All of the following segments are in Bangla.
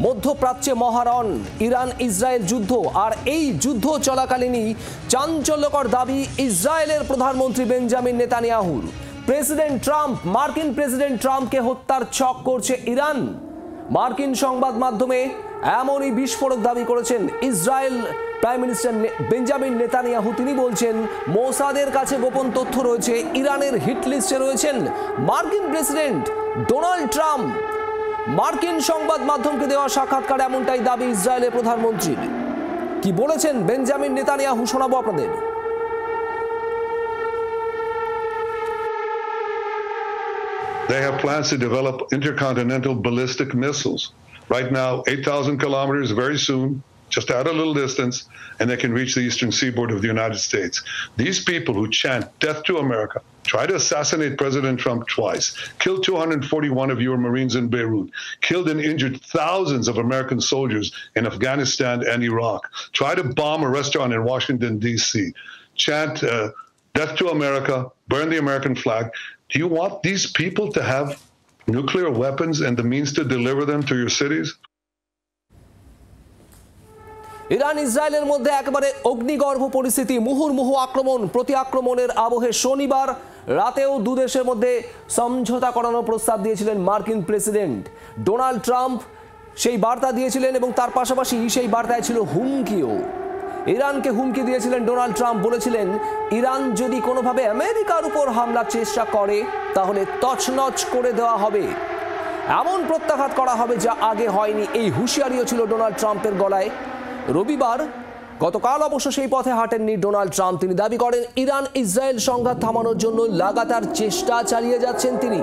মধ্যপ্রাচ্যে মহারণ ইরান ইসরায়েল যুদ্ধ, আর এই যুদ্ধ চলাকালীনই চাঞ্চল্যকর দাবি ইসরায়েলের প্রধানমন্ত্রী বেঞ্জামিন নেতানিয়াহুর। মার্কিন প্রেসিডেন্ট ট্রাম্পকে হত্যার ছক করছে ইরান। মার্কিন সংবাদ মাধ্যমে এমনই বিস্ফোরক দাবি করেছেন Israel prime minister Benjamin Netanyahu. তিনি বলছেন মোসাদের কাছে গোপন তথ্য রয়েছে, ইরানের হিট লিস্টে রয়েছেন মার্কিন প্রেসিডেন্ট ডোনাল্ড ট্রাম্প। মার্কিন সংবাদ মাধ্যমকে দেওয়া সাক্ষাৎকার এমনটাই দাবি ইসরায়েলের প্রধানমন্ত্রীর। কি বলেছেন বেঞ্জামিন নেতানিয়াহু শোনাবো আপনাদের। They have plans to develop intercontinental ballistic missiles. Right now, 8,000 kilometers, very soon, just add a little distance, and they can reach the eastern seaboard of the United States. These people who chant death to America, try to assassinate President Trump twice, killed 241 of your Marines in Beirut, killed and injured thousands of American soldiers in Afghanistan and Iraq, try to bomb a restaurant in Washington, D.C., chant death to America, burn the American flag. Do you want these people to have nuclear weapons and the means to deliver them to your cities? Iran ইসরায়েলের মধ্যে একেবারে অগ্নিগর্ভ পরিস্থিতি, মুহুর্মুহু আক্রমণ প্রতি আক্রমণের আবহে শনিবার রাতেও দুদেশের মধ্যে সমঝোতা করানোর প্রস্তাব দিয়েছিলেন মার্কিন প্রেসিডেন্ট ডোনাল্ড ট্রাম্প। সেই বার্তা দিয়েছিলেন এবং তার পাশাপাশি সেই বার্তায় ছিল হুমকিও। ইরানকে হুমকি দিয়েছিলেন ডোনাল্ড ট্রাম্প, বলেছিলেন ইরান যদি কোনোভাবে আমেরিকার উপর হামলার চেষ্টা করে তাহলে তছনছ করে দেওয়া হবে, এমন প্রত্যাঘাত করা হবে যা আগে হয়নি। এই হুঁশিয়ারিও ছিল ডোনাল্ড ট্রাম্পের গলায়। রবিবার গতকাল অবশ্য সেই পথে হাঁটেননি ডোনাল্ড ট্রাম্প। তিনি দাবি করেন ইরান ইসরায়েল সংঘাত থামানোর জন্য লাগাতার চেষ্টা চালিয়ে যাচ্ছেন তিনি।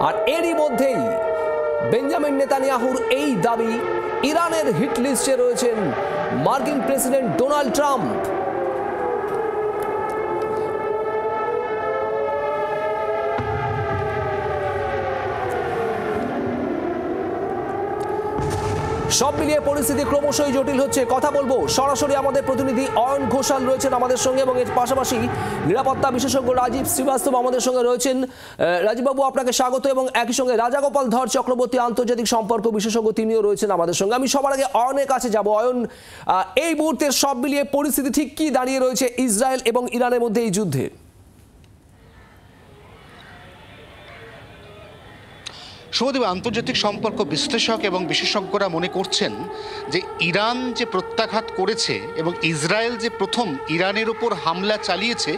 আর এরই মধ্যেই বেঞ্জামিন নেতানিয়াহুর এই দাবি, ইরানের হিট লিস্টে রয়েছেন মার্কিন প্রেসিডেন্ট ডোনাল্ড ট্রাম্প। সব মিলিয়ে পরিস্থিতি ক্রমশই জটিল হচ্ছে। কথা বলবো সরাসরি আমাদের প্রতিনিধি অয়ন ঘোষাল রয়েছেন আমাদের সঙ্গে, এবং এর পাশাপাশি নিরাপত্তা বিশেষজ্ঞ রাজীব শ্রীবাস্তব আমাদের সঙ্গে রয়েছেন। রাজীববাবু, আপনাকে স্বাগত, এবং একই সঙ্গে রাজাগোপাল ধর চক্রবর্তী আন্তর্জাতিক সম্পর্ক বিশেষজ্ঞ, তিনিও রয়েছেন আমাদের সঙ্গে। আমি সবার আগে অয়নের কাছে যাব। অয়ন, এই মুহূর্তের সব মিলিয়ে পরিস্থিতি ঠিক কি দাঁড়িয়ে রয়েছে ইসরায়েল এবং ইরানের মধ্যে এই যুদ্ধে? শুভদীপ, আন্তর্জাতিক সম্পর্ক বিশ্লেষক এবং বিশেষজ্ঞরা মনে করছেন যে ইরান যে প্রত্যাঘাত করেছে এবং ইসরায়েল যে প্রথম ইরানের উপর হামলা চালিয়েছে,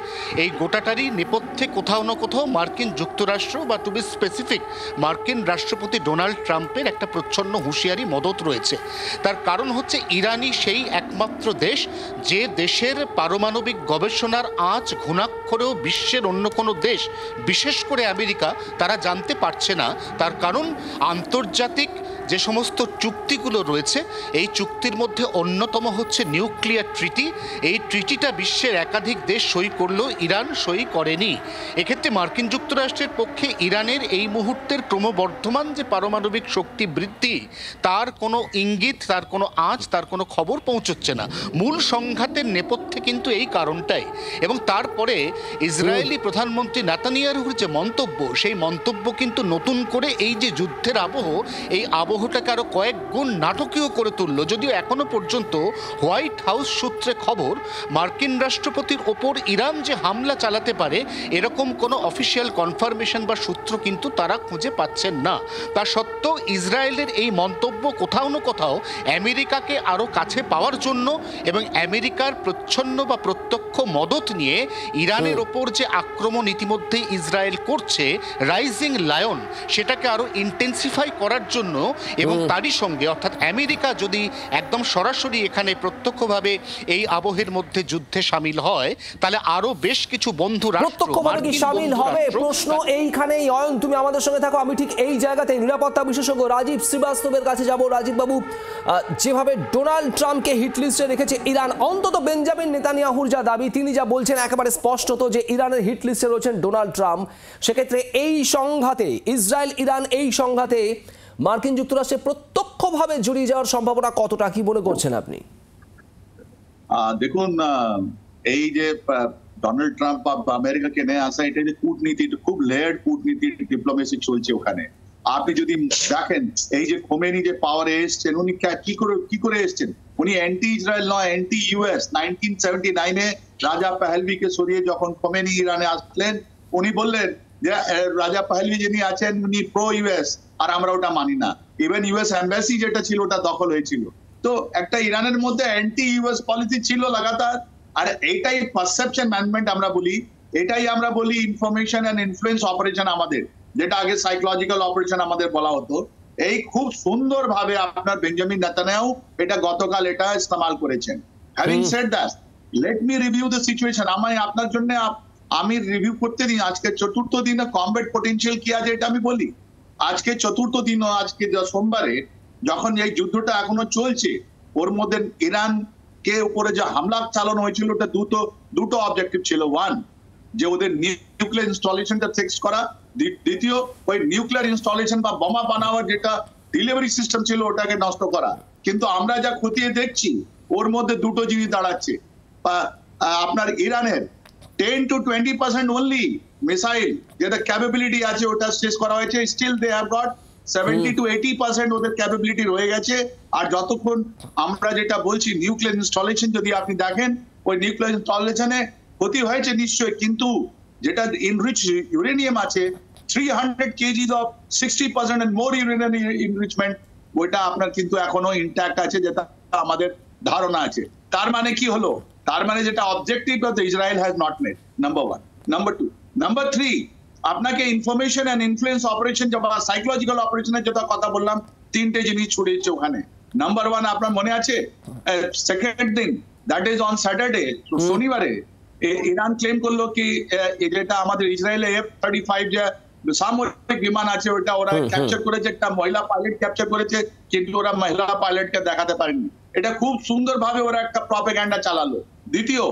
এই গোটাটারই নেপথ্যে কোথাও না কোথাও মার্কিন যুক্তরাষ্ট্র বা টু বি স্পেসিফিক মার্কিন রাষ্ট্রপতি ডোনাল্ড ট্রাম্পের একটা প্রচ্ছন্ন হুঁশিয়ারি মদত রয়েছে। তার কারণ হচ্ছে ইরানই সেই একমাত্র দেশ যে দেশের পারমাণবিক গবেষণার আঁচ ঘুণাক্ষরেও বিশ্বের অন্য কোনো দেশ, বিশেষ করে আমেরিকা, তারা জানতে পারছে না। তার কারণ আন্তর্জাতিক যে সমস্ত চুক্তিগুলো রয়েছে, এই চুক্তির মধ্যে অন্যতম হচ্ছে নিউক্লিয়ার ট্রিটি। এই ট্রিটিটা বিশ্বের একাধিক দেশ সই করলেও ইরান সই করেনি। এক্ষেত্রে মার্কিন যুক্তরাষ্ট্রের পক্ষে ইরানের এই মুহূর্তের ক্রমবর্ধমান যে পারমাণবিক শক্তি বৃদ্ধি, তার কোনো ইঙ্গিত, তার কোনো আঁচ, তার কোনো খবর পৌঁছচ্ছে না। মূল সংঘাতের নেপথ্যে কিন্তু এই কারণটাই। এবং তারপরে ইসরায়েলি প্রধানমন্ত্রী নেতানিয়াহুর যে মন্তব্য, সেই মন্তব্য কিন্তু নতুন করে এই যে যুদ্ধের আবহ, এই আবহটাকে আরো কয়েক গুণ নাটকীয় করে তুলল। যদিও এখনো পর্যন্ত হোয়াইট হাউস সূত্রে খবর, মার্কিন রাষ্ট্রপতির ওপর ইরান যে হামলা চালাতে পারে এরকম কোনো অফিসিয়াল কনফার্মেশন বা সূত্র কিন্তু তারা খুঁজে পাচ্ছেন না। তা সত্ত্বেও ইসরায়েলের এই মন্তব্য কোথাও না কোথাও আমেরিকাকে আরো কাছে পাওয়ার জন্য এবং আমেরিকার প্রচ্ছন্ন বা প্রত্যক্ষ মদত নিয়ে ইরানের ওপর যে আক্রমণ ইতিমধ্যে ইসরায়েল করছে, রাইজিং লায়ন, সেটাকে আরো ইন্টেন্সিফাই করার জন্য, এবং তারই সঙ্গে অর্থাৎ আমেরিকা যদি একদম সরাসরি এখানে প্রত্যক্ষভাবে এই আবহের মধ্যে যুদ্ধে সামিল হয়, তাহলে আরো বেশ কিছু বন্ধু রাষ্ট্র সামিল হবে। প্রশ্ন এইখানেই, অয়ন তুমি আমাদের সঙ্গে থাকো, আমি ঠিক এই জায়গাতে নিরাপত্তা বিশেষজ্ঞ রাজীব শ্রীবাস্তবের কাছে যাব। রাজীব বাবু, যেভাবে ডোনাল্ড ট্রাম্পকে হিট লিস্টে রেখেছে ইরান, অন্তত বেঞ্জামিন নেতানিয়াহুর যা দাবি, তিনি যা বলছেন একেবারে স্পষ্টত যে ইরানের হিট লিস্টে রয়েছেন ডোনাল্ড ট্রাম্প। সেক্ষেত্রে এই সংঘাতে, ইসরায়েল ইরান এই সংঘাতে মার্কিন যুক্তরাষ্ট্রে প্রত্যক্ষভাবে জড়িয়ে যাওয়ার সম্ভাবনা কতটা, কি মনে করছেন আপনি? দেখুন, এই যে ডোনাল্ড ট্রাম্প আমেরিকাকে নিয়ে আসা, এটা যে কূটনীতি, খুব লেয়ার্ড কূটনীতি, ডিপ্লোমেসি চলছে ওখানে। আপনি যদি দেখেন এই যে খোমেনি যে পাওয়ারে এসছেন উনি কি করে এসছেন, উনি অ্যান্টি ইসরায়েল নয়, অ্যান্টি ইউএস। 1979-এ রাজা পাহলভিকে সরিয়ে যখন খোমেনি ইরানে আসলেন, উনি বললেন যে রাজা পাহলভি যিনি আছেন উনি প্রো ইউএস, আর আমরা ওটা মানি না। ইভেন ইউএস এম্বাসি যেটা ছিল ওটা দখল হয়েছিল। তো একটা ইরানের মধ্যে অ্যান্টি ইউএস পলিসি ছিল লাগাতার। আর এইটাই পারসেপশন ম্যানেজমেন্ট আমরা বলি, এটাই আমরা বলি ইনফরমেশন এন্ড ইনফ্লুয়েন্স অপারেশন আমাদের, যেটা আগে সাইকোলজিক্যাল অপারেশন আমাদের বলা হতো। এই খুব সুন্দর ভাবে আপনার বেঞ্জামিন নেতানিয়াহু এটা গতকাল এটা ইস্তেমাল করেছেন। Having said that, let me review the situation. আমায় আপনার জন্য আমি রিভিউ করতে দিন। আজকে চতুর্থ দিনে কমব্যাট পটেনশিয়াল কি আছে এটা আমি বলি। আজকে চতুর্থ দিন, আজকে সোমবারে যখন এই যুদ্ধটা এখনো চলছে, ওর মধ্যে ইরান কে উপরে যে হামলা চালানো হয়েছিল ওটা দুটো অবজেক্টিভ ছিল। ওয়ান, যে ওদের নিউক্লিয়ার ইনস্টলেশনটা ফিক্স করা, দ্বিতীয় ওই নিউক্লিয়ার ইনস্টলেশন বা বোমা বানানোর যেটা ডেলিভারি সিস্টেম ছিল ওটাকে নষ্ট করা। কিন্তু আমরা যা খতিয়ে দেখছি ওর মধ্যে দুটো জিনিস দাঁড়াচ্ছে। আপনার ইরানের 10 to 20% অনলি মিসাইল যেটা ক্যাপাবিলিটি আছে ওটা শেষ করা হয়েছে। Still they have got 70 to 80% ওদের ক্যাপাবিলিটি রয়ে গেছে। আর যতক্ষণ আমরা যেটা বলছি নিউক্লিয়ার ইনস্টলেশন যদি আপনি দেখেন, ওই নিউক্লিয়ার ইনস্টলেশনে ক্ষতি হয়েছে নিশ্চয়ই, কিন্তু যেটা ইনরিচ ইউরেনিয়াম আছে 300 kgs of 60% and more uranium enrichment, ওইটা আপনার কিন্তু এখনো ইনট্যাক্ট আছে, যেটা আমাদের ধারণা আছে। তার মানে কি হলো? তার মানে যেটা objective of Israel has not made, number 1। Number 2, number 3, আপনাকে ইনফরমেশন এন্ড ইনফ্লুয়েন্স অপারেশন বা সাইকোলজিক্যাল অপারেশনের যেটা কথা বললাম, তিনটে জিনিস ছড়িয়েছে ওখানে। নাম্বার 1 আপনার মনে আছে, সেকেন্ড দিন দ্যাট ইজ অন স্যাটারডে, শনিবারে ইরান ক্লেম করলো কি যেটা আমাদের ইসরায়েলে F-35 যে সামরিক বিমান আছে ওটা ওরা ক্যাপচার করেছে, একটা মহিলা পাইলট ক্যাপচার করেছে, কিন্তু ওরা মহিলা পাইলটকে দেখাতে পারেনি। এটা খুব সুন্দরভাবে ওরা একটা প্রপাগান্ডা চালালো। দ্বিতীয়,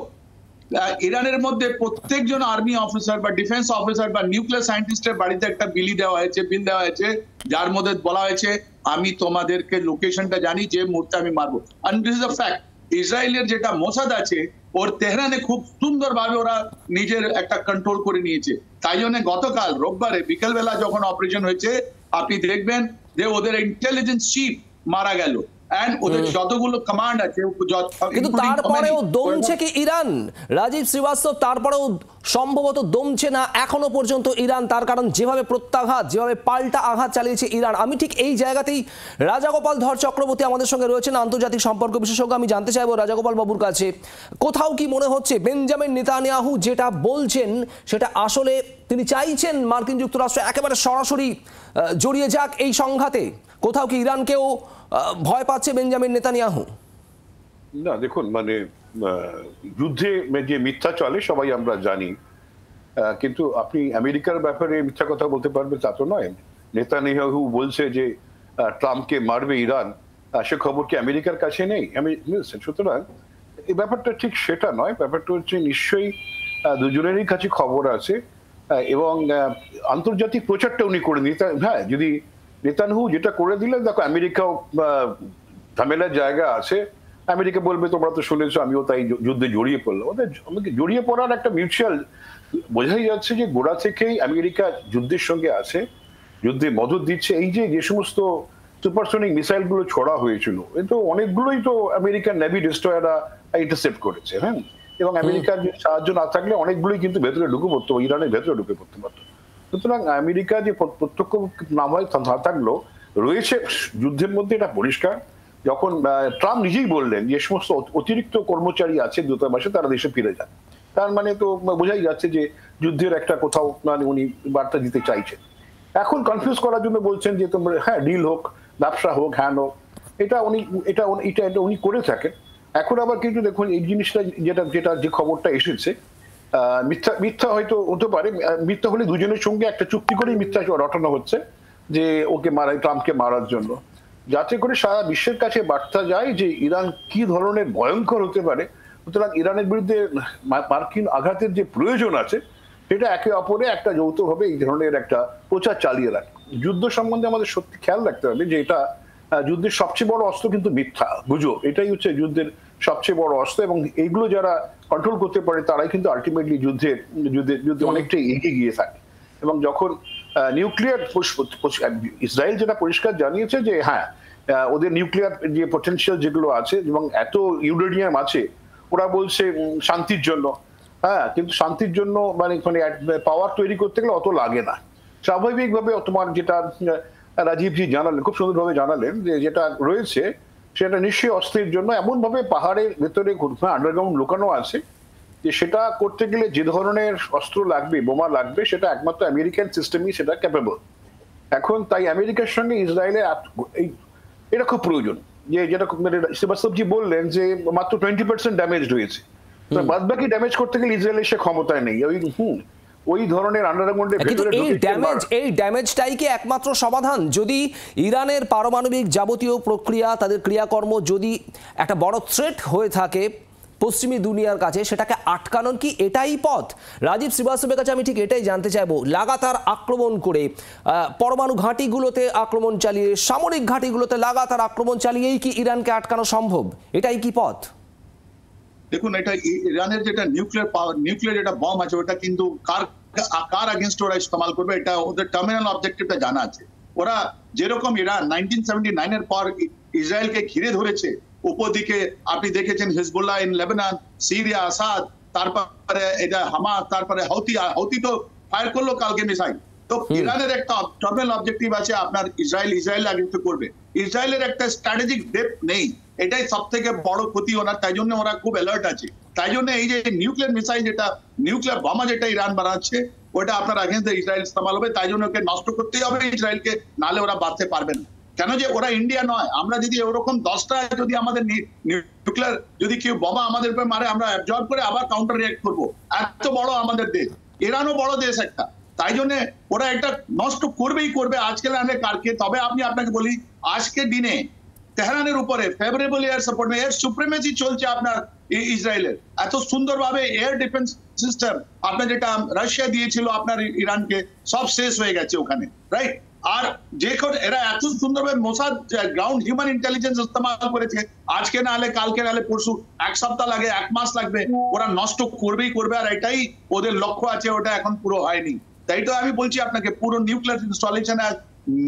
ইরানের মধ্যে প্রত্যেকজন আর্মি অফিসার বা ডিফেন্স অফিসার বা নিউক্লিয়ার সায়েন্টিস্টের বাড়িতে একটা বিল দেওয়া হয়েছে, যার মধ্যে বলা হয়েছে আমি তোমাদেরকে লোকেশনটা জানি, যে মুহূর্তে আমি মারবো। And this is a fact. ইসরায়েলের যেটা মোসাদ আছে ওর তেহরানে খুব সুন্দরভাবে ওরা নিজের একটা কন্ট্রোল করে নিয়েছে। তাই জন্য গতকাল রোববারে বিকেলবেলা যখন অপারেশন হয়েছে, আপনি দেখবেন যে ওদের ইন্টেলিজেন্স চিফ মারা গেল। ওদের যতগুলো কমান্ড আছে, কিন্তু তারপরেও দমছে কি ইরান? রাজীব শ্রীবাস্তব, তারপরেও সম্ভবত দমছে না এখনো পর্যন্ত ইরান। তার কারণ যেভাবে প্রত্যাঘাত, যেভাবে পাল্টা আঘাত চালিয়েছে ইরান। আমি ঠিক এই জায়গাতেই রাজাগোপাল ধর চক্রবর্তী আমাদের সঙ্গে রয়েছেন, আন্তর্জাতিক সম্পর্ক বিশেষজ্ঞ। আমি জানতে চাইবো রাজাগোপাল বাবুর কাছে, কোথাও কি মনে হচ্ছে বেঞ্জামিন নেতানিয়াহু যেটা বলছেন সেটা আসলে তিনি চাইছেন মার্কিন যুক্তরাষ্ট্র একেবারে সরাসরি জড়িয়ে যাক এই সংঘাতে? কোথাও কি ইরানকেও ভয় পাচ্ছে বেঞ্জামিন নেতানিয়াহু? না, দেখুন, মানে যুদ্ধে যে মিথ্যা চলে সবাই আমরা জানি, কিন্তু আপনি আমেরিকার ব্যাপারে মিথ্যা কথা বলতে পারবেন তা তো নয়। নেতানিয়াহু বলছে যে ট্রাম্পকে মারবে ইরান, সে খবর কি আমেরিকার কাছে নেই? সুতরাং এই ব্যাপারটা ঠিক সেটা নয়। ব্যাপারটা হচ্ছে নিশ্চয়ই দুজনেরই কাছে খবর আছে, এবং আন্তর্জাতিক প্রচারটা উনি করে নিতে। হ্যাঁ, যদি নেতানিয়াহু যেটা করে দিলেন, দেখো আমেরিকাও ঝামেলার জায়গা আছে, আমেরিকা বলবে তোমরা তো শুনেছো আমিও তাই যুদ্ধে জড়িয়ে পড়লাম। আমাকে জড়িয়ে পড়ার একটা মিউচুয়াল, বোঝাই যাচ্ছে যে গোড়া থেকেই আমেরিকা যুদ্ধের সঙ্গে আছে, যুদ্ধে মদত দিচ্ছে। এই যে সমস্ত সুপারসনিক মিসাইল গুলো ছড়া হয়েছিল, এ তো অনেকগুলোই তো আমেরিকান নেভি ডেস্ট্রয়াররা ইন্টারসেপ্ট করেছে। হ্যাঁ, এবং আমেরিকার যে সাহায্য না থাকলে অনেকগুলোই কিন্তু ভেতরে ঢুকে পড়তো, ইরানের ভেতরে ঢুকে পড়তে পারতো। সুতরাং আমেরিকা যে প্রত্যক্ষ নামায় থাকলো রয়েছে যুদ্ধের মধ্যে, এটা পরিষ্কার। যখন ট্রাম্প নিজেই বললেন যে সমস্ত অতিরিক্ত কর্মচারী আছে দূতাবাসে তারা দেশে ফিরে যান, তার মানে তো বোঝাই যাচ্ছে যে যুদ্ধের একটা কোথাও মানে উনি বার্তা দিতে চাইছেন। এখন কনফিউজ করার জন্য বলছেন যে তোমরা হ্যাঁ ডিল হোক, ব্যবসা হোক, হ্যাঁ হোক, এটা উনি করে থাকেন। এখন আবার কিন্তু দেখুন এই জিনিসটা যে খবরটা এসেছে, মিথ্যা হয়তো হতে পারে, মিথ্যা হলে দুজনের সঙ্গে একটা চুক্তি করেই মিথ্যা রটানো হচ্ছে যে ওকে ট্রাম্পকে মারার জন্য, যাতে করে সারা বিশ্বের কাছে বার্তা যায় যে ইরান কি ধরনের ভয়ঙ্কর হতে পারে। সুতরাং ইরানের বিরুদ্ধে মার্কিন আঘাতের যে প্রয়োজন আছে সেটা একে অপরে একটা যৌথভাবে এই ধরনের একটা প্রচার চালিয়ে রাখে। যুদ্ধ সম্বন্ধে আমাদের সত্যি খেয়াল রাখতে হবে যে এটা যুদ্ধের সবচেয়ে বড় অস্ত্র কিন্তু মিথ্যা, গুজব, এটাই হচ্ছে যুদ্ধের সবচেয়ে বড় অস্ত্র। এবং এইগুলো যারা কন্ট্রোল করতে পারে তারাই কিন্তু আলটিমেটলি যুদ্ধে অনেকটাই এগিয়ে গিয়ে থাকে। এবং যখন নিউক্লিয়ার ইসরায়েল যেটা পরিষ্কার জানিয়েছে যে হ্যাঁ ওদের নিউক্লিয়ার যে পটেনশিয়াল যেগুলো আছে এবং এত ইউরেনিয়াম আছে, ওরা বলছে শান্তির জন্য। হ্যাঁ, কিন্তু শান্তির জন্য মানে পাওয়ার তৈরি করতে গেলে অত লাগে না। স্বাভাবিকভাবে তোমার যেটা রাজীবজি জানালেন, খুব সুন্দরভাবে জানালেন যে যেটা রয়েছে সেটা নিশ্চয়ই অস্ত্রের জন্য এমন ভাবে পাহাড়ের ভেতরে আন্ডারগ্রাউন্ড লুকানো আছে যে সেটা করতে গেলে যে ধরনের অস্ত্র লাগবে, বোমা লাগবে, সেটা একমাত্র আমেরিকান সিস্টেমই সেটা ক্যাপেবল। এখন তাই আমেরিকার সঙ্গে ইসরায়েলের এটা খুব প্রয়োজন, যে যেটা শ্রীবাস্তবজি বললেন যে মাত্র 20% ড্যামেজ হয়েছে, বাদ বাকি ড্যামেজ করতে গেলে ইসরায়েলের সে ক্ষমতায় নেই। ওই ধরনের আন্ডারগ্রাউন্ডের ভেতরে এই ড্যামেজটাই কি একমাত্র সমাধান? যদি ইরানের পারমাণবিক যাবতীয় প্রক্রিয়া, তাদের ক্রিয়াকর্ম যদি একটা বড় থ্রেট হয়ে থাকে পশ্চিমী দুনিয়ার কাছে, সেটাকে আটকানোর কি এটাই পথ? রাজীব শ্রীবাস্তবের কাছে আমি ঠিক এটাই জানতে চাইবো, লাগাতার আক্রমণ করে পরমাণু ঘাঁটিগুলোতে আক্রমণ চালিয়ে, সামরিক ঘাঁটিগুলোতে লাগাতার আক্রমণ চালিয়েই কি ইরানকে আটকানো সম্ভব? এটাই কি পথ? দেখুন, এটা ইরানের যেটা নিউক্লিয়ার যেটা বম আছে, ওটা কিন্তু কার আগেনস্ট ওরা ইস্তেমাল করবে, এটা ওদের টার্মিনাল অবজেক্টিভটা জানা আছে। ওরা যেরকম ইরান 1979 এর পর ইসরায়েলকে ঘিরে ধরেছে, উপর দিকে আপনি দেখেছেন Hezbollah in Lebanon, Syria, Asad, তারপরে এটা হামাস, তারপরে হাউতি তো ফায়ার করলো কালকে মিসাইল। তো ইরানের একটা টার্মিনাল অবজেক্টিভ আছে আপনার ইসরায়েল আগেন্স্ট করবে। ইসরায়েলের একটা স্ট্র্যাটেজিক ডেপথ নেই, এটাই সব থেকে বড় ক্ষতি ওনার। তাই জন্য ওরা খুব অ্যালার্ট আছে। তাই জন্য এই যে নিউক্লিয়ার মিসাইল, যেটা নিউক্লিয়ার বোমা যেটা ইরান বানাচ্ছে, ওটা আপনার আগেন্স্ট ইসরায়েল ইস্তেমাল হবে। তাই জন্য ওকে নষ্ট করতেই হবে ইসরায়েলকে, নাহলে ওরা বাঁচতে পারবে না। কেন যে ওরা ইন্ডিয়া নয়। আমরা যদি ওরকম 10টা যদি আমাদের নিউক্লিয়ার যদি কেউ বোমা আমাদের উপরে মারে, আমরা অ্যাবজর্ব করে আবার কাউন্টার রিঅ্যাক্ট করবো। এত বড় আমাদের দেশ, ইরানও বড় দেশ একটা। তাই জন্য ওরা এটা নষ্ট করবেই করবে, আজকে না কালকে। তবে আপনাকে বলি, আজকের দিনে তেহরানের উপরে favourable air support, air supremacy চলছে আপনার ইসরায়েলের। এত সুন্দরভাবে এয়ার ডিফেন্স সিস্টেম আপনার যেটা রাশিয়া দিয়েছিল আপনার ইরানকে, সব শেষ হয়ে গেছে ওখানে, রাইট? আর এরা এত সুন্দরভাবে মোসাদ গ্রাউন্ড হিউম্যান ইন্টেলিজেন্স ইস্তেমাল করেছে, আজকে না হলে কালকে, না হলে পরশু, 1 সপ্তাহ লাগে, 1 মাস লাগবে, ওরা নষ্ট করবেই করবে। আর এটাই ওদের লক্ষ্য আছে, ওটা এখন পুরো হয়নি। তাই তো আমি বলছি আপনাকে, পুরো nuclear installation has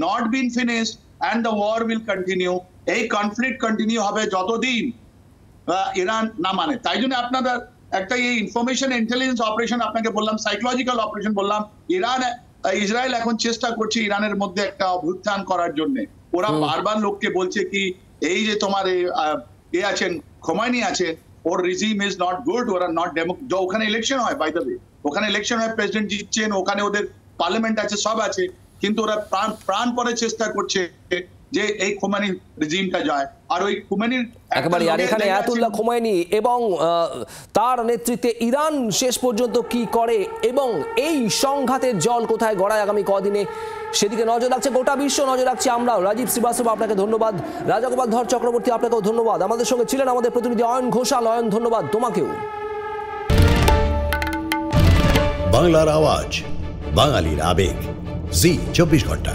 not been finished and the war will continue. এই কনফ্লিক্ট কন্টিনিউ হবে যতদিন ইরান না মানে। তাই জন্য আপনাদের একটা এই ইনফরমেশন ইন্টেলিজেন্স অপারেশন আপনাকে বললাম, সাইকোলজিক্যাল অপারেশন বললাম। ইসরায়েল এখন চেষ্টা করছে ইরানের মধ্যে একটা অভ্যুত্থান করার জন্য। ওরা বারবার লোককে বলছে কি, এই যে তোমার আছেন খোমেনি আছে, ওর রিজিম ইজ নট গুড, ওরা নট ডেমোক্রেটিক। ওখানে ইলেকশন হয়, বাই দ্য ওয়ে, ওখানে ইলেকশন হয়, প্রেসিডেন্ট জিতছেন, ওখানে ওদের পার্লামেন্ট আছে, সব আছে, কিন্তু ওরা প্রাণপণে চেষ্টা করছে যে এই খোমেনি রেজিমটা যায়। আর ওই খোমেনির একেবারে, আর এখানে আয়াতুল্লাহ খোমেনি এবং তার নেতৃত্বে ইরান শেষ পর্যন্ত কি করে এবং এই সংঘাতের জল কোথায় গড়ায় আগামী কদিনে, সেদিকে নজর রাখছে গোটা বিশ্ব, নজর রাখছে আমরা। রাজীব শ্রীবাস্তব, আপনাকে ধন্যবাদ। রাজাগোপাল ধর চক্রবর্তী, আপনাকেও ধন্যবাদ। আমাদের সঙ্গে ছিলেন আমাদের প্রতিনিধি অয়ন ঘোষাল। অয়ন, ধন্যবাদ তোমাকেও। বাংলার আওয়াজ, বাঙালির আবেগ, জি 24 ঘন্টা।